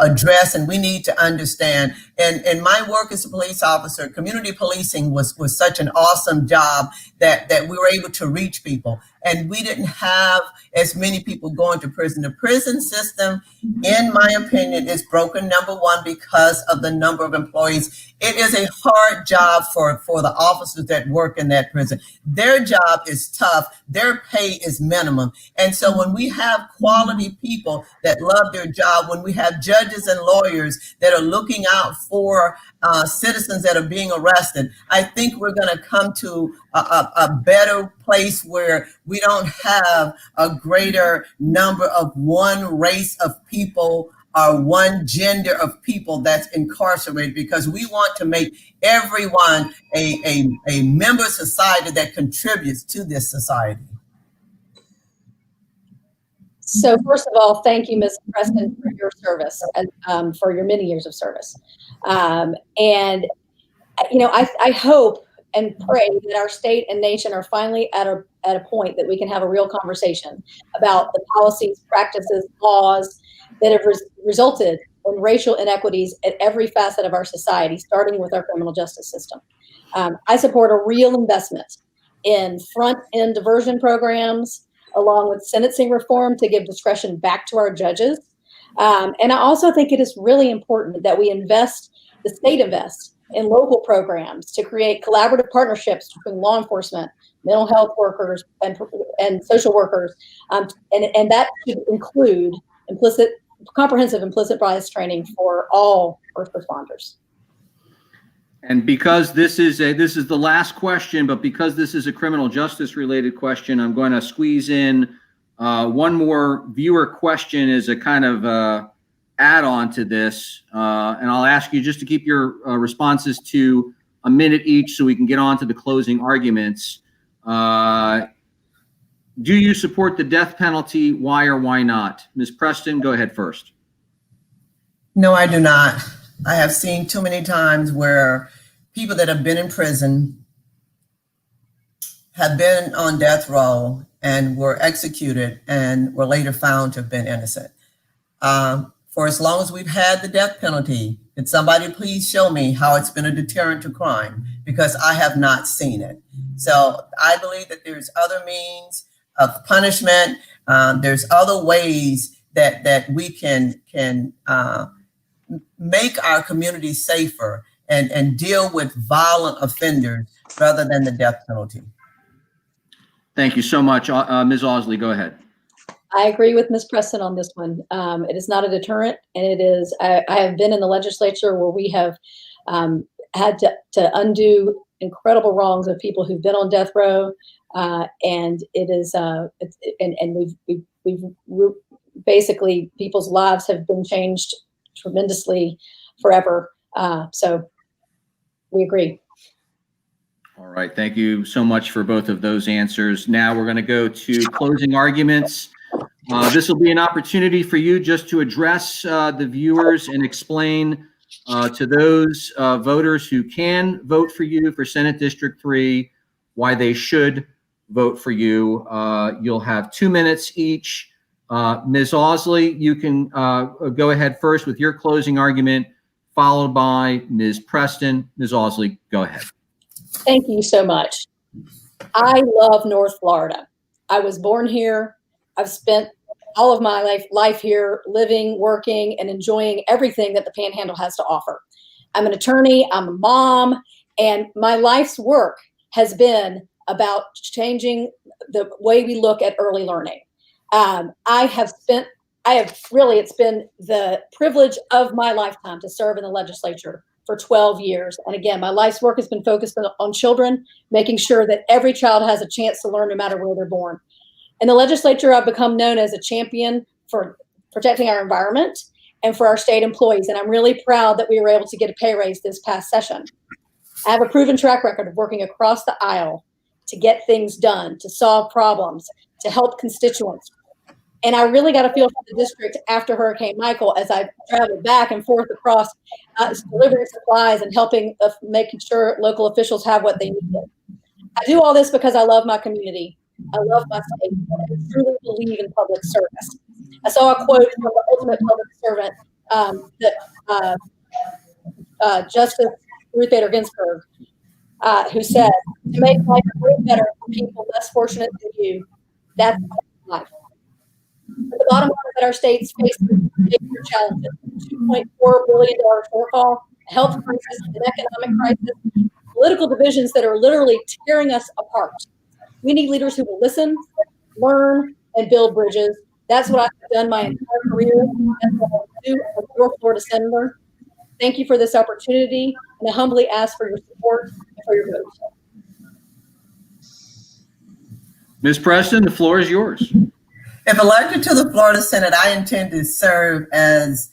address and we need to understand. And my work as a police officer, community policing was such an awesome job that we were able to reach people. and we didn't have as many people going to prison. The prison system, in my opinion, is broken, number one, because of the number of employees. It is a hard job for the officers that work in that prison. Their job is tough. Their pay is minimum. And so when we have quality people that love their job, when we have judges and lawyers that are looking out for citizens that are being arrested, I think we're going to come to a better place where we don't have a greater number of one race of people or one gender of people that's incarcerated, because we want to make everyone a member of society that contributes to this society. So first of all, thank you, Ms. Preston, for your service, and for your many years of service. And, you know, I hope and pray that our state and nation are finally at a point that we can have a real conversation about the policies, practices, laws that have resulted in racial inequities at every facet of our society, starting with our criminal justice system. I support a real investment in front-end diversion programs, along with sentencing reform to give discretion back to our judges. And I also think it is really important that we the state invests in local programs to create collaborative partnerships between law enforcement, mental health workers, and social workers. And that should include comprehensive implicit bias training for all first responders. And because this is the last question, but because this is a criminal justice related question, I'm going to squeeze in one more viewer question as a kind of add-on to this. And I'll ask you just to keep your responses to a minute each so we can get on to the closing arguments. Do you support the death penalty? Why or why not? Ms. Preston, go ahead first. No, I do not. I have seen too many times where people that have been in prison have been on death row and were executed and were later found to have been innocent. For as long as we've had the death penalty, could somebody please show me how it's been a deterrent to crime? Because I have not seen it. So I believe that there's other means of punishment. There's other ways that we can make our community safer and deal with violent offenders rather than the death penalty. Thank you so much. Ms. Ausley, go ahead. I agree with Ms. Preston on this one. It is not a deterrent, and it is. I have been in the legislature where we have had to undo incredible wrongs of people who've been on death row, and it is. And we've basically people's lives have been changed tremendously forever. So we agree. All right. Thank you so much for both of those answers. Now we're going to go to closing arguments. This will be an opportunity for you just to address the viewers and explain to those voters who can vote for you for Senate District 3 why they should vote for you. You'll have 2 minutes each. Ms. Ausley, you can go ahead first with your closing argument, followed by Ms. Preston. Ms. Ausley, go ahead. Thank you so much. I love North Florida. I was born here. I've spent all of my life here, living, working, and enjoying everything that the Panhandle has to offer. I'm an attorney, I'm a mom, and my life's work has been about changing the way we look at early learning. It's been the privilege of my lifetime to serve in the legislature for 12 years. And again, my life's work has been focused on children, making sure that every child has a chance to learn no matter where they're born. In the legislature, I've become known as a champion for protecting our environment and for our state employees. And I'm really proud that we were able to get a pay raise this past session. I have a proven track record of working across the aisle to get things done, to solve problems, to help constituents. And I really got a feel for the district after Hurricane Michael as I traveled back and forth across delivering supplies and helping making sure local officials have what they needed. I do all this because I love my community. I love my state. I truly believe in public service. I saw a quote from the ultimate public servant Justice Ruth Bader Ginsburg, who said, "To make life a little better for people less fortunate than you, That's life. But the bottom line is that our state's facing major challenges: $2.4 billion shortfall, a health crisis, an economic crisis, political divisions that are literally tearing us apart. We need leaders who will listen, learn, and build bridges. That's what I've done my entire career. That's what I'll do as your Florida Senator. Thank you for this opportunity, and I humbly ask for your support and for your vote. Ms. Preston, the floor is yours. If elected to the Florida Senate, I intend to serve as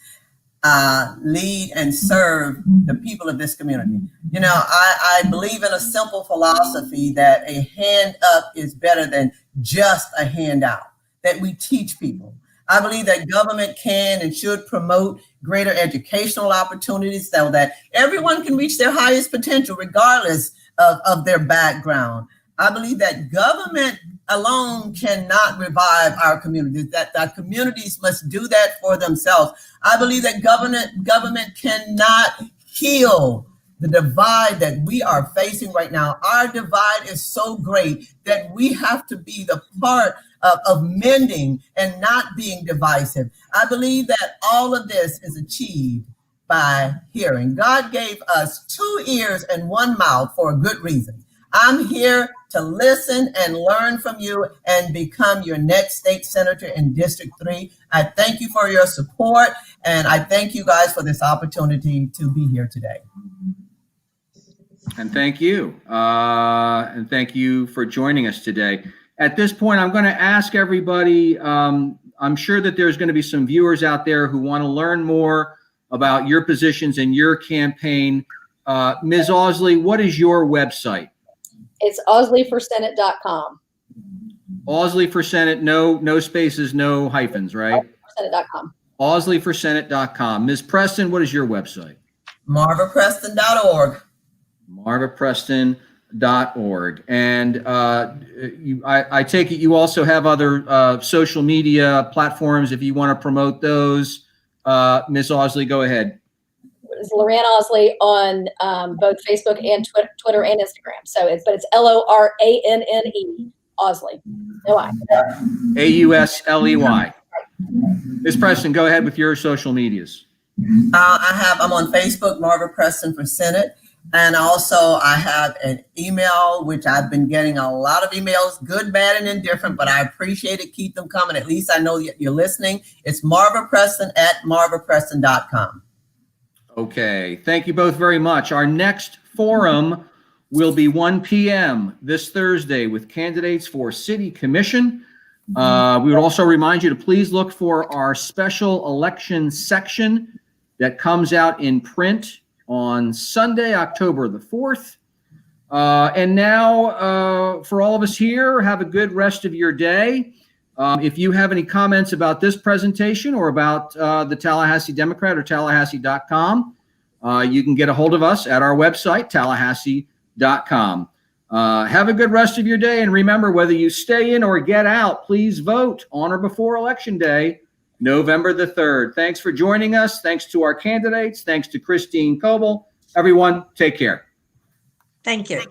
lead and serve the people of this community. You know, I believe in a simple philosophy that a hand up is better than just a handout, that we teach people. I believe that government can and should promote greater educational opportunities so that everyone can reach their highest potential regardless of their background. I believe that government alone cannot revive our communities, that our communities must do that for themselves. I believe that government cannot heal the divide that we are facing right now. Our divide is so great that we have to be the part of mending and not being divisive. I believe that all of this is achieved by hearing. God gave us 2 ears and 1 mouth for a good reason. I'm here to listen and learn from you and become your next state senator in District 3. I thank you for your support, and I thank you guys for this opportunity to be here today. And thank you. And thank you for joining us today. At this point, I'm going to ask everybody, I'm sure that there's going to be some viewers out there who want to learn more about your positions and your campaign. Ms. Ausley, what is your website? It's ausleyforsenate.com. Ausley for Senate, no spaces, no hyphens, right? Senate.com. ausleyforsenate.com. Ms. Preston, what is your website? marvapreston.org. marvapreston.org. And I take it you also have other social media platforms if you want to promote those. Ms. Ausley, go ahead. It's Loranne Ausley on both Facebook and Twitter and Instagram. So it's Loranne Ausley. No I. Ausley. Ms. Preston, go ahead with your social medias. I'm on Facebook, Marva Preston for Senate. And also I have an email, which I've been getting a lot of emails, good, bad, and indifferent, but I appreciate it. Keep them coming. At least I know you're listening. It's marvapreston@marvapreston.com. Okay, thank you both very much. Our next forum will be 1 p.m. this Thursday with candidates for City Commission. We would also remind you to please look for our special election section that comes out in print on Sunday, October the 4th. And now, for all of us here, have a good rest of your day. If you have any comments about this presentation or about the Tallahassee Democrat or Tallahassee.com, you can get a hold of us at our website, Tallahassee.com. Have a good rest of your day. And remember, whether you stay in or get out, please vote on or before Election Day, November the 3rd. Thanks for joining us. Thanks to our candidates. Thanks to Christine Coble. Everyone, take care. Thank you.